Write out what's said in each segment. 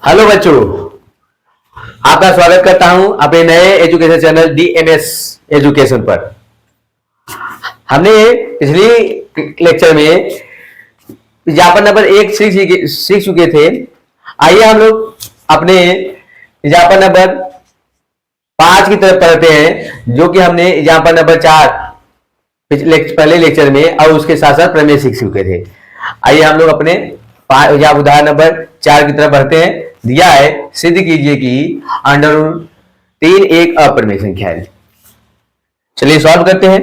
Hello बच्चों, आपका स्वागत करता हूं अपने नए एजुकेशन चैनल डीएमएस एजुकेशन पर। हमने पिछली लेक्चर में व्यापन नंबर 1 सीख चुके थे। आइए हम लोग अपने व्यापन नंबर 5 की तरफ पढ़ते हैं, जो कि हमने व्यापन नंबर 4 पहले लेक्चर में और उसके साथ साथ प्रमेय सीख चुके थे। आइए हम लोग अपने उदाहरण नंबर 4 की तरफ बढ़ते हैं। दिया है, सिद्ध कीजिए कि अंडर रूट 3 एक अपरिमेय संख्या है। चलिए सॉल्व करते हैं।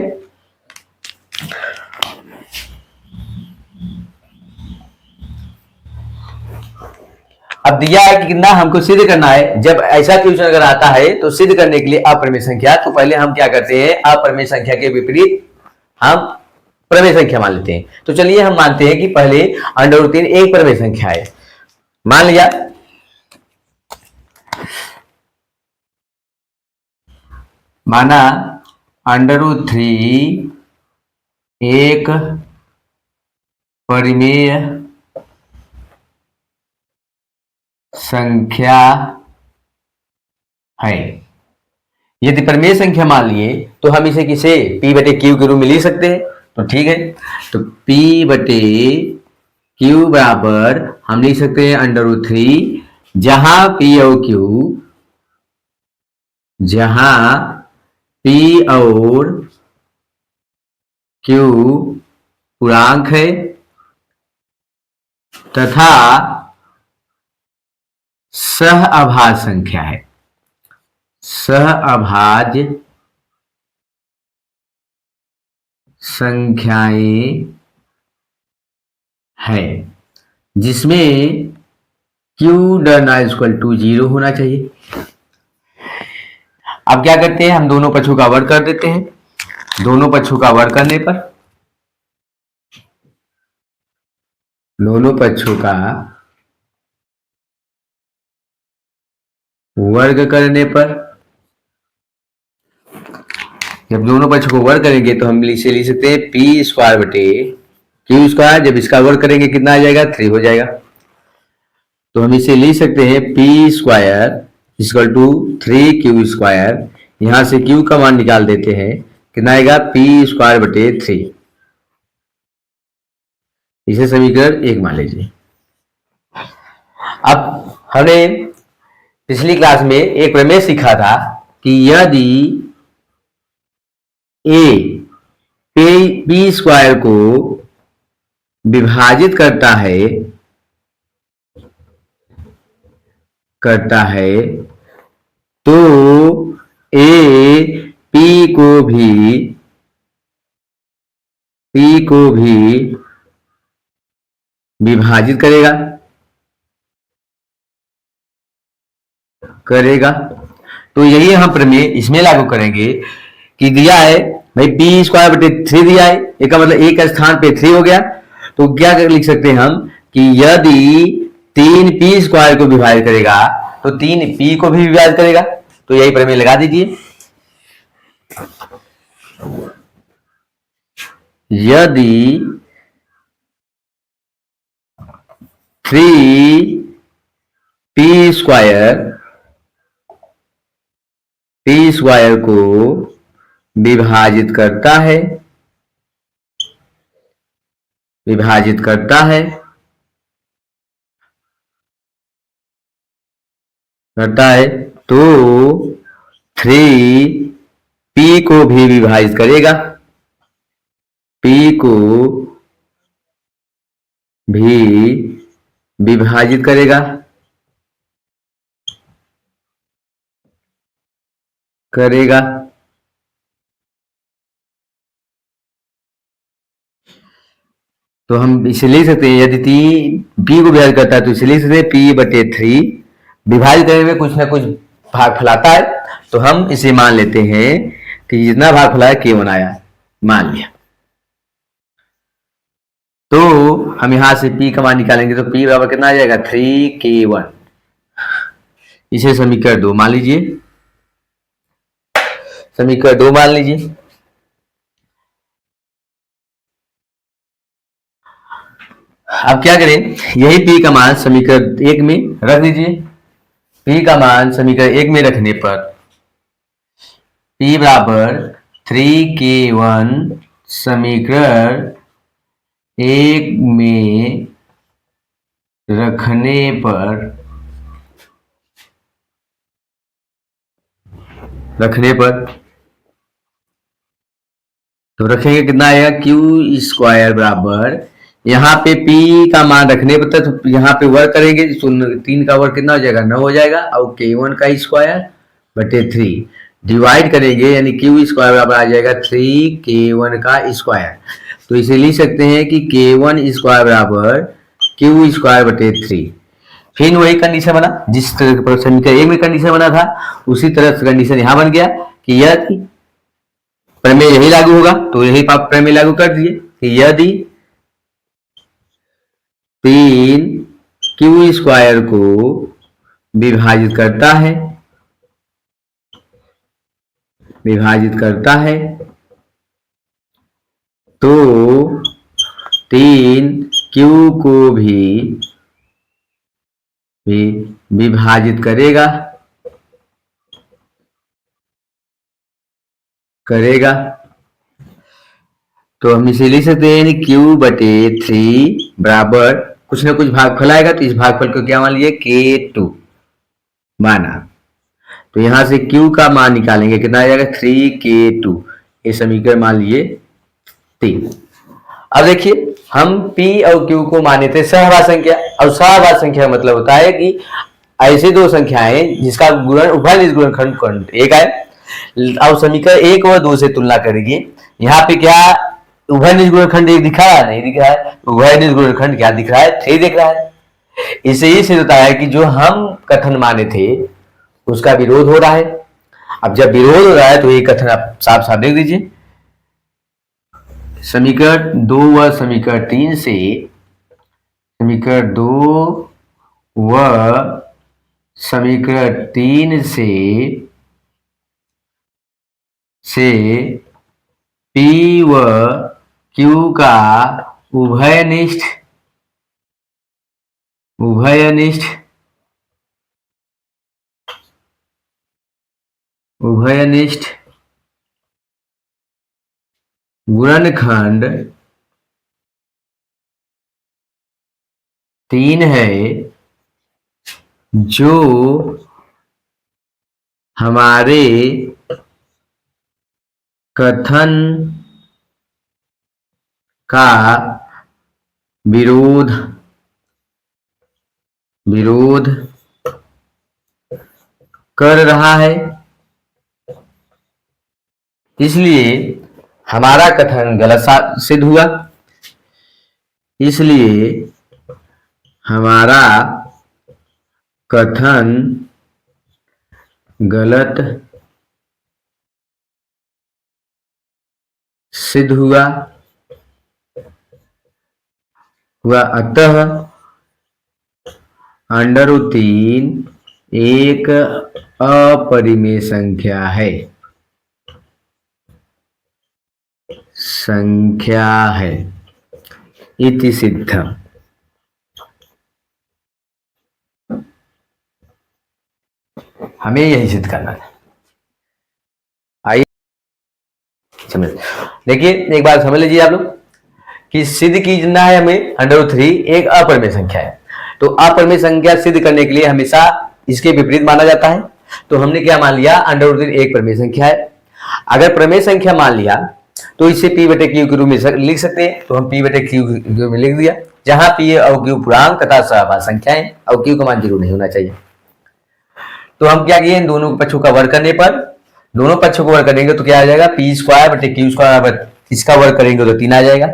अब दिया है कि कितना हमको सिद्ध करना है। जब ऐसा क्वेश्चन अगर आता है तो सिद्ध करने के लिए अपरिमेय संख्या, तो पहले हम क्या करते हैं, अपरिमेय संख्या के विपरीत हम प्रमेय संख्या मान लेते हैं। तो चलिए हम मानते हैं कि पहले अंडर रूट 3 एक प्रमेय संख्या है। मान लिया। माना अंडर रूट 3 एक परिमेय संख्या है। यदि परिमेय संख्या मान लिए तो हम इसे किसे P बटे Q के रूप में लिख सकते हैं। तो ठीक है, तो P बटे Q बराबर हम लिख सकते हैं अंडर रूट 3, जहां P और Q पूर्णांक है तथा सहअभाज्य संख्या है। सहअभाज्य संख्याएं है, जिसमें Q ≤ 0 होना चाहिए। अब क्या करते हैं, हम दोनों पक्षों का वर्ग कर देते हैं। दोनों पक्षों का वर्ग करने पर जब दोनों पक्षों को वर्ग करेंगे तो हम इसे लिख सकते हैं P² बटे Q²। जब इसका वर्ग करेंगे कितना आ जाएगा, 3 हो जाएगा। तो हम इसे लिख सकते हैं P² = 3Q²। यहां से Q का मान निकाल देते हैं, कितना आएगा, P² बटे 3। इसे समीकरण 1 मान लीजिए। अब हमने पिछली क्लास में एक प्रमेय सीखा था कि यदि a P² को विभाजित करता है तो a P को भी विभाजित करेगा। तो यही हम प्रमेय इसमें लागू करेंगे कि दिया है भाई P² बटे 3 दिया है, इसका मतलब एक स्थान पे 3 हो गया। तो क्या लिख सकते हैं हम कि यदि 3 P² को विभाजित करेगा तो 3 P को भी विभाजित करेगा। तो यही प्रमेय लगा दीजिए। यदि 3 P² को विभाजित करता है तो 3 P को भी विभाजित करेगा। P को भी विभाजित करेगा। तो हम इसे लिख सकते हैं, यदि P को विभाजित करता है तो इसे लिख सकते हैं P बटे 3। विभाजित करने में कुछ ना कुछ भाग फैलाता है, तो हम इसे मान लेते हैं कि जितना भाग फैलाया K1 आया, मान लिया। तो हम यहां से P का मान निकालेंगे तो P बराबर कितना आ जाएगा, 3K1। इसे समीकरण 2 मान लीजिए। समीकरण 2 मान लीजिए। अब क्या करें, यही P का मान समीकरण 1 में रख दीजिए। P का मान समीकरण 1 में रखने पर P बराबर 3k1 समीकरण 1 में रखने पर तो रखेंगे कितना आएगा, क्यू स्क्वायर बराबर, यहाँ पे P का मान रखने पर तो यहाँ पे वर्क करेंगे, 3 का वर्क कितना हो जाएगा, 9 हो जाएगा, और k1 का स्क्वायर बटे 3 डिवाइड करेंगे, यानी क्यू स्क्वायर बराबर आ जाएगा 3k1 का स्क्वायर। तो इसे लिख सकते हैं कि k1 स्क्वायर बराबर क्यू स्क्वायर बटे 3। फिर वही कंडीशन बना जिस तरह समीकरण 1 में कंडीशन बना था, उसी तरह से कंडीशन यहाँ बन गया कि यदि प्रमेय यही लागू होगा, तो यही प्रमेय लागू कर दिए कि यदि 3 क्यू स्क्वायर को विभाजित करता है तो 3 क्यू को भी विभाजित करेगा। तो हम इसे लिख सकते हैं क्यू बटे 3 बराबर कुछ ना कुछ भागफल आएगा, तो इस भागफल को क्या मान लिए, k2 माना। तो यहां से q का मान निकालेंगे, कितना आ जाएगा 3k2। ये समीकरण मान लिए 3। अब देखिए हम p और q को माने थे सहभाज्य संख्या, और सहभाज्य संख्या मतलब होता है कि ऐसे दो संख्याएं जिसका गुणन उभय निज गुणनखंड एक है, और समीकरण 1 और 2 से तुलना करेंगे। यहाँ पे क्या उभय निज गुणनखंड 1 दिख रहा है, नहीं दिख रहा है, उभय निज गुणनखंड क्या दिख रहा है, 3 दिख रहा है। इससे ये सिद्ध होता है कि जो हम कथन माने थे उसका विरोध हो रहा है। अब जब विरोध हो रहा है तो ये कथन आप साफ साफ देख दीजिए। समीकरण 2 व समीकरण 3 से, समीकरण 2 व समीकरण 3 से P व Q का उभयनिष्ठ गुणनखंड 3 है, जो हमारे कथन का विरोध कर रहा है। इसलिए हमारा कथन गलत सिद्ध हुआ। इसलिए हमारा कथन गलत सिद्ध हुआ। अतः √3 एक अपरिमेय संख्या है इति सिद्धम। हमें यही सिद्ध करना था। आइए समझ, देखिए एक बात समझ लीजिए आप लोग कि सिद्ध कीजना है हमें √3 एक अपरिमेय संख्या है। तो अपरिमेय संख्या सिद्ध करने के लिए हमेशा इसके विपरीत माना जाता है। तो हमने क्या मान लिया, √3 एक परिमेय संख्या है। अगर परिमेय संख्या मान लिया तो इसे p बटे q के रूप में लिख सकते हैं। तो हम p बटे q के रूप में लिख दिया, जहां p और q पूर्णांक तथा सहभाज्य संख्या है और q का मान 0 नहीं होना चाहिए। तो हम क्या किए, इन दोनों पक्षों का वर्ग करने पर, दोनों पक्षों को वर्ग करेंगे तो क्या आ जाएगा, p स्क्वायर बटे q स्क्वायर, इसका वर्ग करेंगे तो 3 आ जाएगा।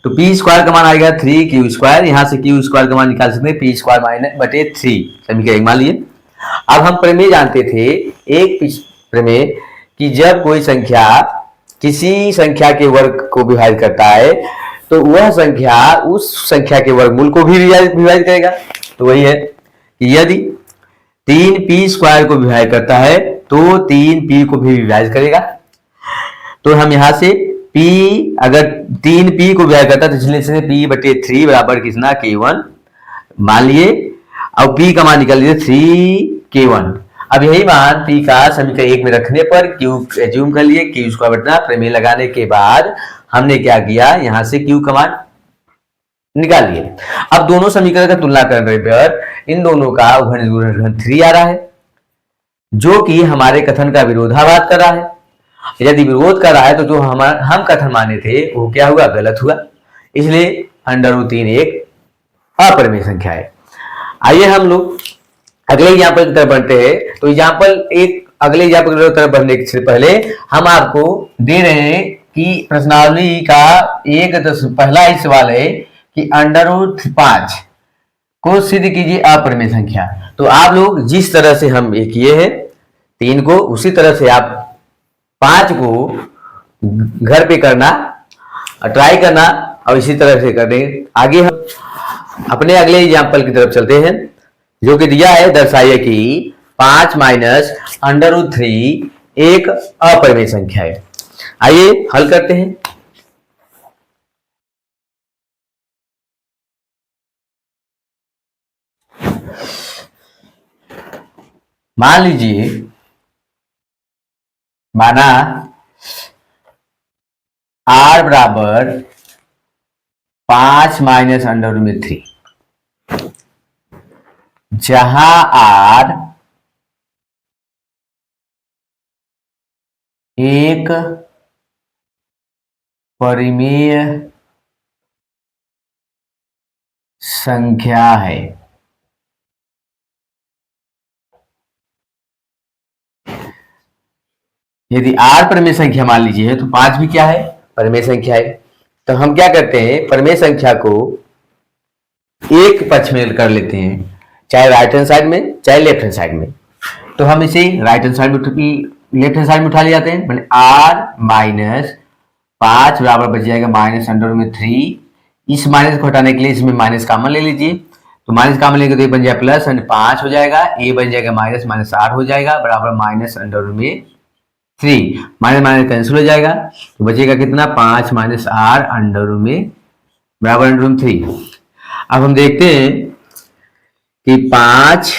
तो p स्क्वायर का मान आएगा 3q स्क्वायर, यहां से q स्क्वायर का मान निकाल सकते हैं p स्क्वायर माइनस बटे 3 समीकरण मान लिए। अब हम प्रमेय जानते थे, एक प्रमेय कि जब कोई संख्या किसी संख्या के वर्ग को विभाजित करता है तो वह संख्या उस संख्या के वर्गमूल को भी विभाजित करेगा। तो वही है कि यदि 3p स्क्वायर को विभाजित करता है तो 3p को भी विभाजित करेगा। तो हम यहां से p, अगर 3p को विभाजित करता है तो इसलिए p बटे 3 बराबर कितना, k1 मान लिए। अब p का मान निकल लीजिए 3k1। अब यही मान p का समीकरण 1 में रखने पर q एज्यूम कर लिए, q स्क्वायर बटा प्रमेय लगाने के बाद हमने क्या किया, यहां से q का मान निकाल लिए। अब दोनों समीकरण का तुलना करने पर इन दोनों का उभयनिष्ठ 3 आ रहा है, जो कि हमारे कथन का विरोधाभास कर रहा है। यदि विरोध कर रहा है तो जो हम कथन माने थे वो क्या हुआ, गलत हुआ। इसलिए √3 एक अपरिमेय संख्या है। आइए हम लोग अगले एग्जाम्पल की तरफ बढ़ते हैं। तो अगले एग्जाम्पल की तरफ बढ़ने से पहले हम आपको दे रहे हैं कि प्रश्नावली का पहला ही सवाल है कि √5 को सिद्ध कीजिए अपरिमेय संख्या। तो आप लोग जिस तरह से हम ये किए हैं 3 को, उसी तरह से आप 5 को घर पे करना, ट्राई करना और इसी तरह से करने। आगे हम अपने अगले एग्जाम्पल की तरफ चलते हैं, जो कि दिया है, दर्शाइए कि 5 माइनस √3 एक अपरिमेय संख्या है। आइए हल करते हैं। मान लीजिए, माना r बराबर 5 माइनस √3, जहां r एक परिमेय संख्या है। यदि r परिमेय संख्या मान लीजिए तो 5 भी क्या है, परिमेय संख्या है। तो हम क्या करते हैं, परिमेय संख्या को एक पक्ष में कर लेते हैं, चाहे राइट हैंड साइड में चाहे लेफ्ट हैंड साइड में। तो हम इसे राइट हैंड साइड में लेफ्ट हैंड साइड में उठा ले जाते हैं, मैंने r माइनस 5 बराबर बच जाएगा माइनस √3। इस माइनस को हटाने के लिए इसमें माइनस कॉमन ले लीजिए, तो माइनस कॉमन लेंगे तो ये बन जाएगा प्लस 5 हो जाएगा, ये बन जाएगा माइनस माइनस r हो जाएगा बराबर माइनस √3। माइनस माइनस कैंसिल हो जाएगा तो बचेगा कितना, 5 माइनस r बराबर √3। अब हम देखते हैं कि 5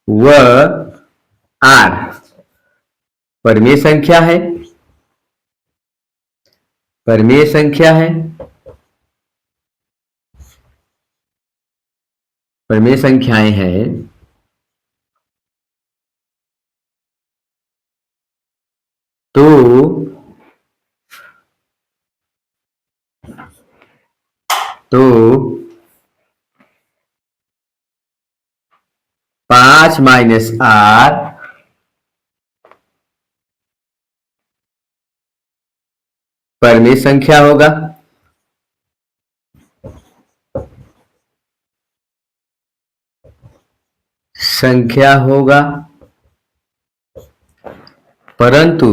व r परिमेय संख्या है, परिमेय संख्या है, परिमेय संख्याएं हैं। तो पांच माइनस r परिमेय संख्या होगा, परंतु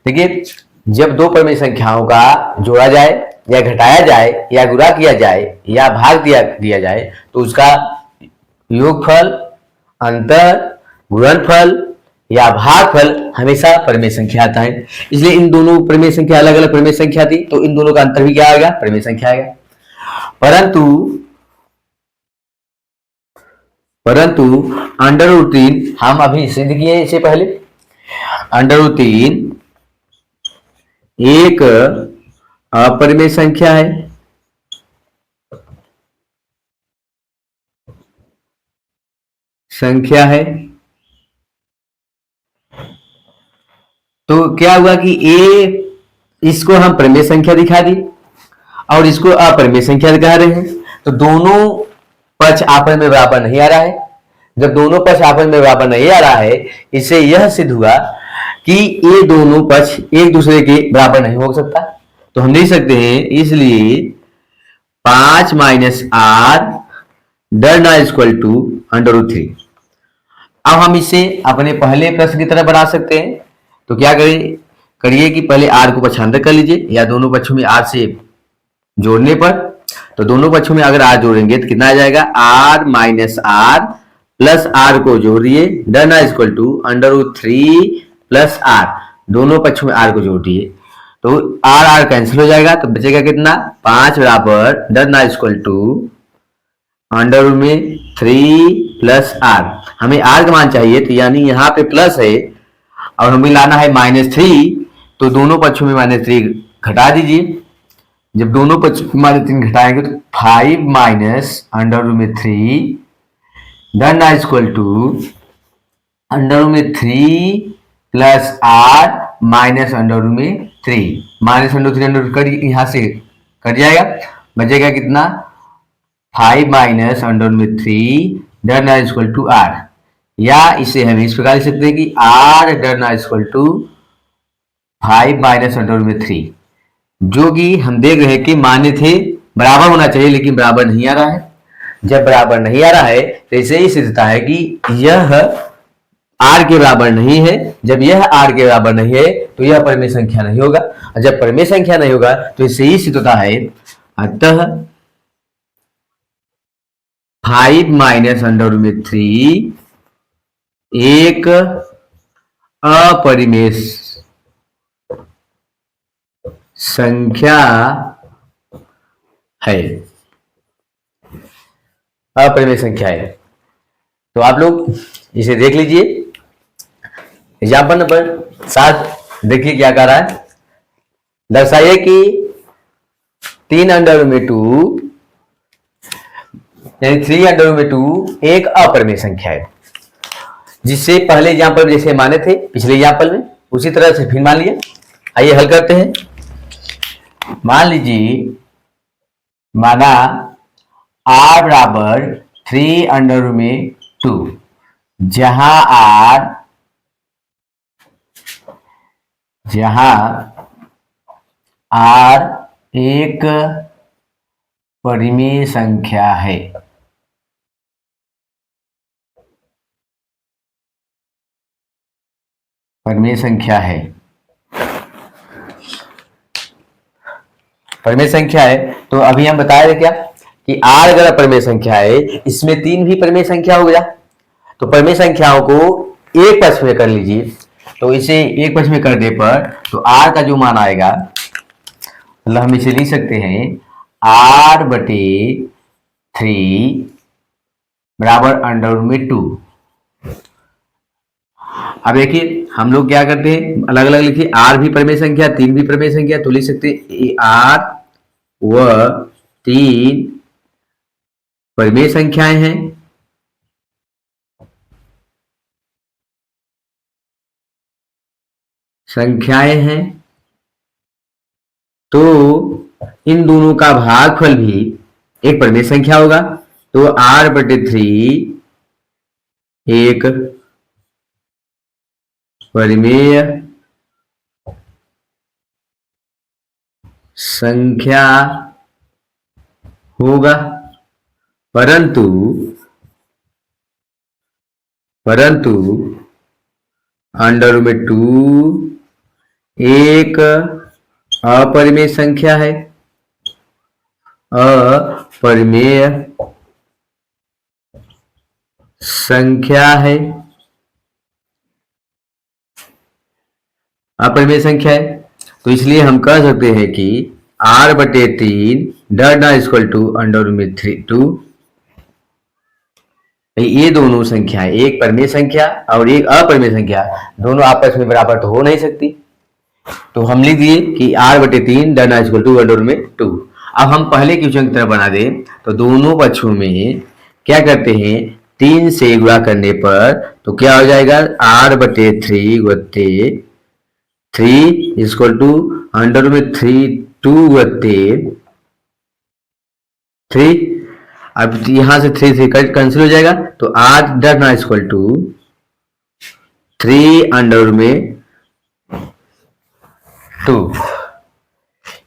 देखिए, जब दो परिमेय संख्याओं का जोड़ा जाए या घटाया जाए या गुणा किया जाए या भाग दिया जाए तो उसका योगफल, अंतर, गुणनफल या भागफल हमेशा परिमेय संख्या आता है। इसलिए इन दोनों परिमेय संख्या अलग अलग परिमेय संख्या थी, तो इन दोनों का अंतर भी क्या आएगा, परिमेय संख्या आएगा। परंतु √3 हम अभी सिद्ध किए इससे पहले, √3 एक अपरिमेय संख्या है, तो क्या हुआ कि इसको हम परिमेय संख्या दिखा दी और इसको अपरिमेय संख्या दिखा रहे हैं, तो दोनों पक्ष आपस में बराबर नहीं आ रहा है। जब दोनों पक्ष आपस में बराबर नहीं आ रहा है, इससे यह सिद्ध हुआ कि ये दोनों पक्ष एक दूसरे के बराबर नहीं हो सकता। तो हम देख सकते हैं, इसलिए 5 माइनस r डर इक्वल टू √3। अब हम इसे अपने पहले प्रश्न की तरह बना सकते हैं। तो क्या करिए कि पहले r को पक्षांतर कर लीजिए, या दोनों पक्षों में r से जोड़ने पर, तो दोनों पक्षों में अगर r जोड़ेंगे तो कितना आ जाएगा, r minus r plus r को जोड़ दिए, डर इक्वल टू √3 प्लस r, दोनों पक्षों में r को जोड़ दिए, तो r कैंसिल हो जाएगा, तो बचेगा कितना, 5 बराबर डर इक्वल टू अंडर रूट में 3 प्लस आर, हमें आर का मान चाहिए, तो यानी यहाँ पे प्लस है और हमें लाना है -3, तो दोनों पक्षों में -3 घटा दीजिए। जब दोनों पक्षों में -3 घटाएंगे तो 5 माइनस अंडर रूट में 3 then equal to under root में 3 plus R minus under root में 3, माइनस अंडर 3 अंडर कट यहाँ से कट जाएगा, बचेगा कितना 5 माइनस अंडर में 3 डन इक्वल टू आर, या इसे हम इस प्रकार लिख सकते हैं कि R done equal to 5 minus under में 3, जो कि हम देख रहे हैं कि मान्य थे बराबर होना चाहिए, लेकिन बराबर नहीं आ रहा है। जब बराबर नहीं आ रहा है तो इसे ही सिद्धता है कि यह आर के बराबर नहीं है। जब यह आर के बराबर नहीं है तो यह परिमेय संख्या नहीं होगा, और जब परिमेय संख्या नहीं होगा तो इसे ही सिद्ध होता है। अतः 5 माइनस अंडर में 3 एक अपरिमेय संख्या है, अपरिमेय संख्या है। तो आप लोग इसे देख लीजिए। एग्जाम्पल नंबर 7 देखिए क्या कर रहा है। दर्शाइए कि 3 अंडर में 2 यानी 3 अंडर में 2 एक अपरिमेय संख्या है, जिससे पहले एग्जाम्पल जैसे माने थे पिछले एग्जाम्पल में उसी तरह से फिर मान लिया। आइए हल करते हैं। मान लीजिए माना r बराबर 3 अंडर में 2, जहां r एक परिमेय संख्या है। परिमेय संख्या है, परिमेय संख्या है। तो अभी हम बताए थे क्या कि r अगर परिमेय संख्या है, इसमें 3 भी परिमेय संख्या हो गया, तो परिमेय संख्याओं को एक पक्ष में कर लीजिए। तो इसे एक पक्ष में करने पर तो r का जो मान आएगा, मतलब हम इसे लिख सकते हैं r/3 बराबर अंडर में 2। अब देखिए हम लोग क्या करते हैं, अलग अलग लिखिए। r भी परिमेय संख्या, 3 भी परिमेय संख्या, तो लिख सकते हैं r व 3 परिमेय संख्याएं हैं। तो इन दोनों का भागफल भी एक परिमेय संख्या होगा। तो r/3 एक परिमेय संख्या होगा, परंतु अंडर में 2 एक अपरिमेय संख्या है, अपरिमेय संख्या है, अपरिमेय संख्या है। तो इसलिए हम कह सकते हैं कि r/3 डा इक्वल टू अंडर में 2। ये दोनों संख्याएं, एक परिमेय संख्या और एक अपरिमेय संख्या, दोनों आपस में बराबर तो हो नहीं सकती। तो हम लिख दिए कि r/3 डा इक्वल टू अंडर में 2। अब हम पहले क्वेश्चन की तरह बना दें, तो दोनों पक्षों में क्या करते हैं, 3 से गुणा करने पर तो क्या हो जाएगा, r/3 गुणित 3 इक्वल टू अंडर में 2 गुणित 3। अब यहां से 3 से कैंसिल हो जाएगा, तो r डा इक्वल टू 3 अंडर में 2।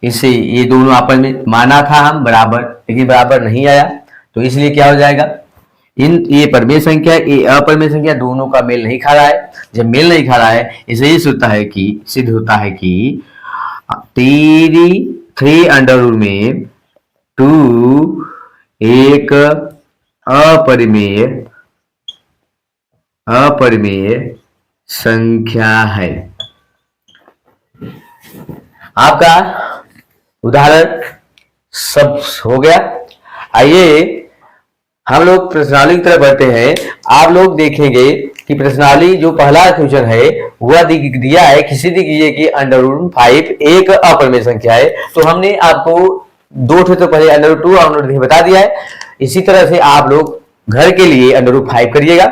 इससे ये दोनों आपस में माना था हम बराबर, लेकिन बराबर नहीं आया, तो इसलिए क्या हो जाएगा, ये परिमेय संख्या ये अपरिमेय संख्या दोनों का मेल नहीं खा रहा है। जब मेल नहीं खा रहा है, इसे ही सिद्ध होता है कि 3 अंडर में 2 एक अपरिमेय संख्या है। आपका उदाहरण सब हो गया। आइए हम लोग प्रश्नावली की तरफ बढ़ते हैं। आप लोग देखेंगे कि प्रश्नावली जो पहला क्वेश्चन है वह दिया है, किसी दीजिए कि √5 एक अपरिमेय संख्या है। तो हमने आपको दो तो पहले √2 और √3 बता दिया है। इसी तरह से आप लोग घर के लिए √5 करिएगा।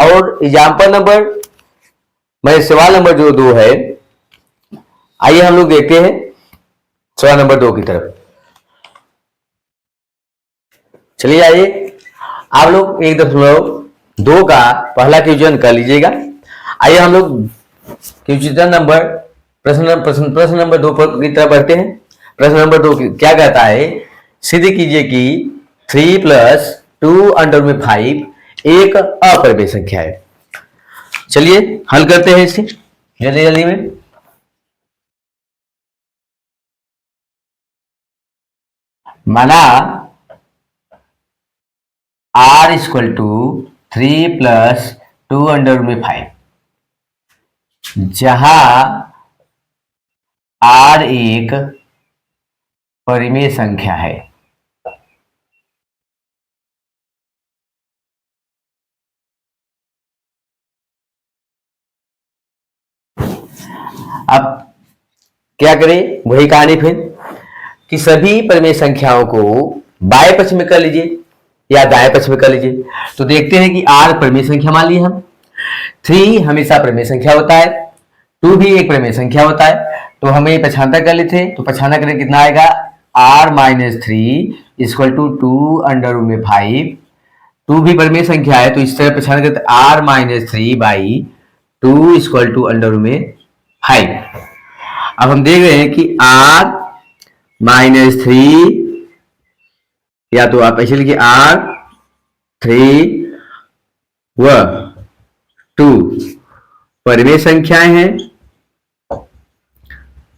और एग्जाम्पल नंबर सवाल नंबर जो 2 है, आइए हम लोग देखते हैं सवाल नंबर 2 की तरफ। चलिए आइए आप लोग 1.2 का पहला क्वेश्चन कर लीजिएगा। आइए हम लोग क्वेश्चन नंबर प्रश्न नंबर 2 की तरफ बढ़ते हैं। प्रश्न नंबर 2 क्या कहता है, सिद्ध कीजिए कि 3 + 2√5 एक अपरिमेय संख्या है। चलिए हल करते हैं इसे जल्दी जल्दी में। माना r = 3 + 2√5, जहां r एक परिमेय संख्या है। अब क्या करें, वही कहानी फिर कि सभी परिमेय संख्याओं को बाएं पक्ष में कर लीजिए या दाएं पक्ष में कर लीजिए। तो देखते हैं कि r परिमेय संख्या मान ली हम, 3 हमेशा परिमेय संख्या होता है, 2 भी एक परिमेय संख्या होता है। तो हमें पक्षांतर कर लेते हैं। तो पक्षांतर करें कितना आएगा, r - 3 = 2√5। 2 भी परिमेय संख्या है तो इस तरह पक्षांतर करते r - 3/2 = √5। अब हम देख रहे हैं कि r - 3, या तो आप ऐसे लिखिए r3 व 2 परिमेय संख्याएं हैं,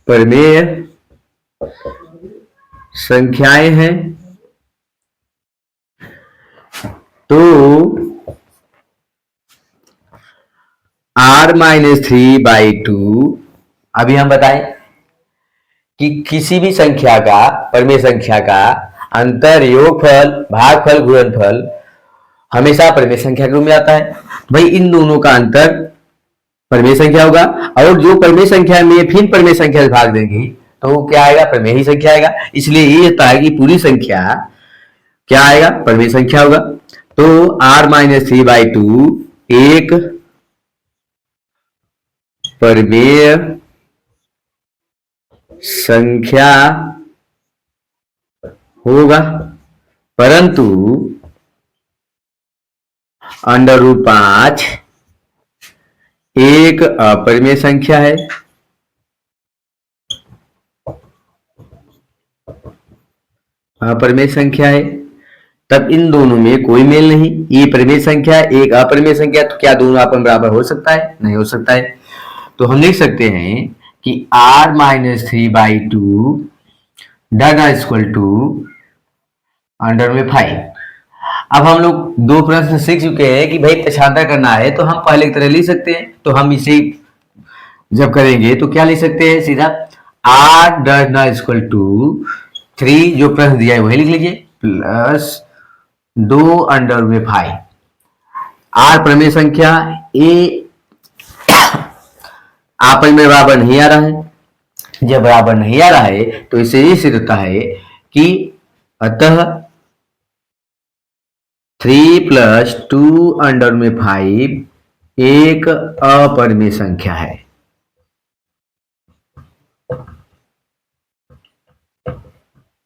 परिमेय संख्याएं हैं। तो r - 3/2, अभी हम बताएं कि किसी भी संख्या का, परिमेय संख्या का अंतर योगफल भागफल गुणनफल हमेशा परिमेय संख्या के रूप में आता है। भाई इन दोनों का अंतर परिमेय संख्या होगा, और जो परिमेय संख्या में फिर परिमेय संख्या से भाग देंगे तो क्या आएगा, परिमेय ही संख्या आएगा। इसलिए ये होता है कि पूरी संख्या क्या आएगा, परिमेय संख्या होगा। तो r - 3/2 एक परिमेय संख्या होगा, परंतु √5 एक अपरिमेय संख्या है। अपरिमेय संख्या है, तब इन दोनों में कोई मेल नहीं। ये परिमेय संख्या है, एक अपरिमेय संख्या, तो क्या दोनों आपस में बराबर हो सकता है, नहीं हो सकता है। तो हम लिख सकते हैं कि r - 3/2 √5। अब हम लोग 2 प्रश्न सीख चुके हैं कि भाई पक्षांतर करना है तो हम पहले की तरह लिख सकते हैं। तो हम इसे जब करेंगे तो क्या लिख सकते हैं, सीधा r = 3 जो प्रश्न दिया है वही लिख लीजिए, प्लस 2√5। r परिमेय संख्या, ए आपस में बराबर नहीं आ रहा है। जब बराबर नहीं आ रहा है तो इससे ये सिद्ध होता है कि अतः 3 + 2√5 एक अपरिमेय संख्या है।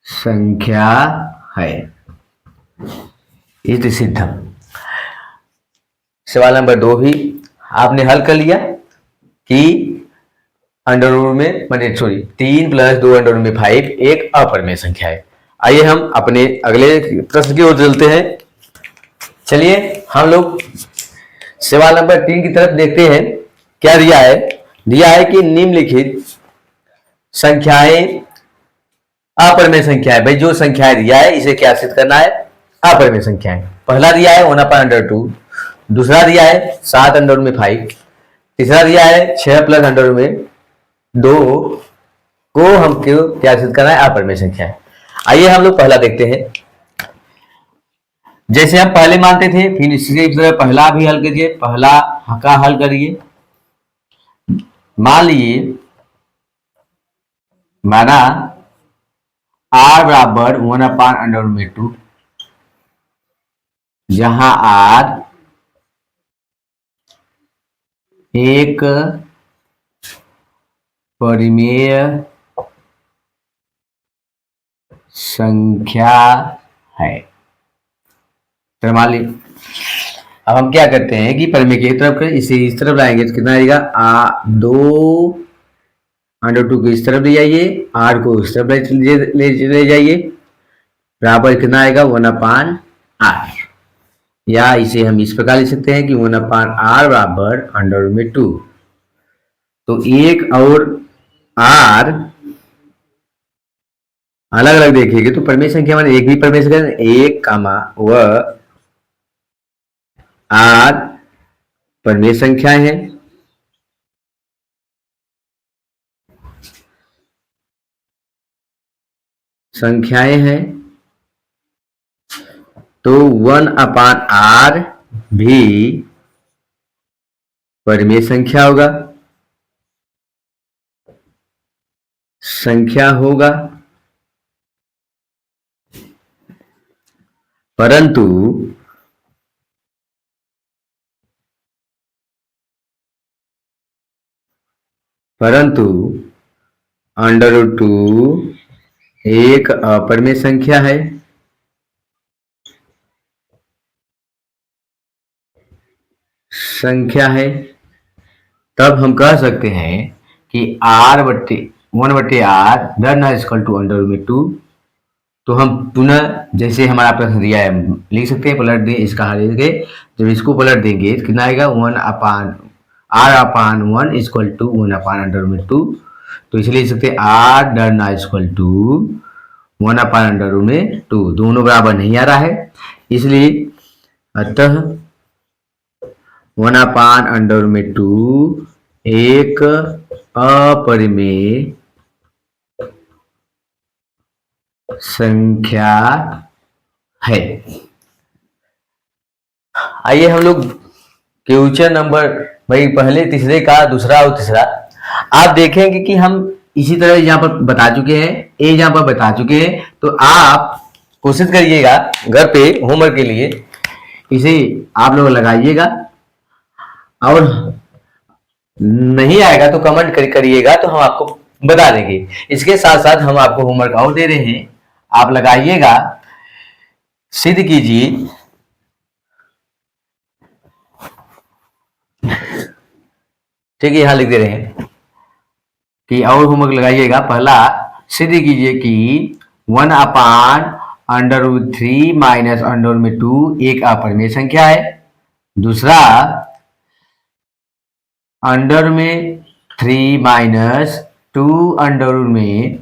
संख्या है, इति सिद्धम। सवाल नंबर 2 भी आपने हल कर लिया कि अंडर में 3 + 2√5 एक अपरिमेय संख्या है। आइए हम अपने अगले प्रश्न की ओर चलते हैं। चलिए हम लोग सवाल नंबर 3 की तरफ देखते हैं। क्या दिया है, दिया है कि निम्नलिखित संख्याएं अपरिमेय संख्या है। भाई जो संख्याएं दिया है इसे क्या सिद्ध करना है, अपरिमेय संख्याएं। पहला दिया है 1/√2, दूसरा दिया है 7√5, तीसरा दिया है 6 + √2 को हमको क्या सिद्ध करना है, अपरिमेय संख्या है। आइए हम लोग पहला देखते हैं। जैसे हम पहले मानते थे, फिर इसके तरह पहला भी हल कीजिए, पहला का हल करिए। मान लीजिए माना r बराबर 1/√2, जहां r एक परिमेय संख्या है। तो मान ली अब हम क्या करते हैं कि परिमेय की तरफ इसे इस तरफ लाएंगे तो कितना आएगा, 2√2 को इस तरफ ले जाइए, r को इस तरफ ले जाइए, बराबर कितना आएगा 1/r, या इसे हम इस प्रकार लिख सकते हैं कि 1/r बराबर √2। तो एक और r अलग अलग देखेंगे तो परिमेय संख्या माने एक भी परिमेय संख्या, एक कामा व r परिमेय संख्याएं हैं, तो 1/r भी परिमेय संख्या होगा, परंतु √2 एक अपरिमेय संख्या है, तब हम कह सकते हैं कि r/1/r √2। तो हम पुनः जैसे हमारा प्रश्न दिया है लिख सकते हैं, पलट दें इसका हल देंगे, जब इसको पलट देंगे तो कितना आएगा, r/1 = 1/√2। तो इसलिए लिख सकते हैं r = 1/√2। दोनों बराबर नहीं आ रहा है, इसलिए अतः 1/√2 एक अपरिमेय संख्या है। आइए हम लोग क्वेश्चन नंबर, भाई पहले तीसरे का दूसरा और तीसरा आप देखेंगे कि हम इसी तरह यहाँ पर बता चुके हैं, ए यहाँ पर बता चुके हैं। तो आप कोशिश करिएगा घर पे होमवर्क के लिए इसे आप लोग लगाइएगा, और नहीं आएगा तो कमेंट करिएगा, तो हम आपको बता देंगे। इसके साथ साथ हम आपको होमवर्क और दे रहे हैं, आप लगाइएगा, सिद्ध कीजिए। ठीक है, यहां लिख दे रहे हैं कि और होमवर्क लगाइएगा। पहला सिद्ध कीजिए कि 1/√3 - √2 एक अपरिमेय संख्या है। दूसरा √3 - 2√5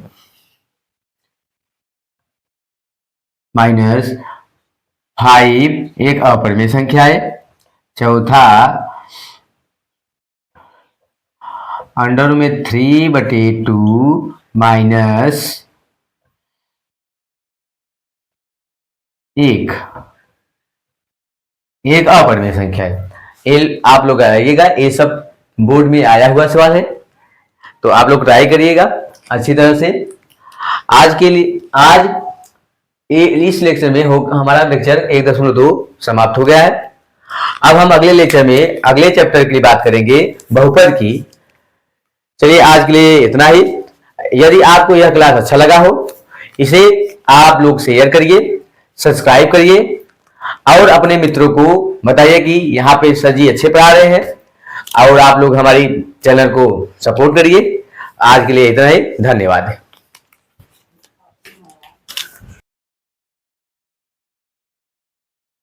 एक अपरिमेय संख्या है। चौथा √3/2 -1 एक अपरिमेय संख्या है। आप लोग आइएगा, ये सब बोर्ड में आया हुआ सवाल है, तो आप लोग ट्राई करिएगा अच्छी तरह से। आज के लिए इस लेक्चर में हमारा लेक्चर 1.2 समाप्त हो गया है। अब हम अगले लेक्चर में अगले चैप्टर की बात करेंगे, बहुपद की। चलिए आज के लिए इतना ही। यदि आपको यह क्लास अच्छा लगा हो, इसे आप लोग शेयर करिए, सब्सक्राइब करिए, और अपने मित्रों को बताइए कि यहाँ पे सर जी अच्छे पढ़ा रहे हैं, और आप लोग हमारी चैनल को सपोर्ट करिए। आज के लिए इतना ही, धन्यवाद।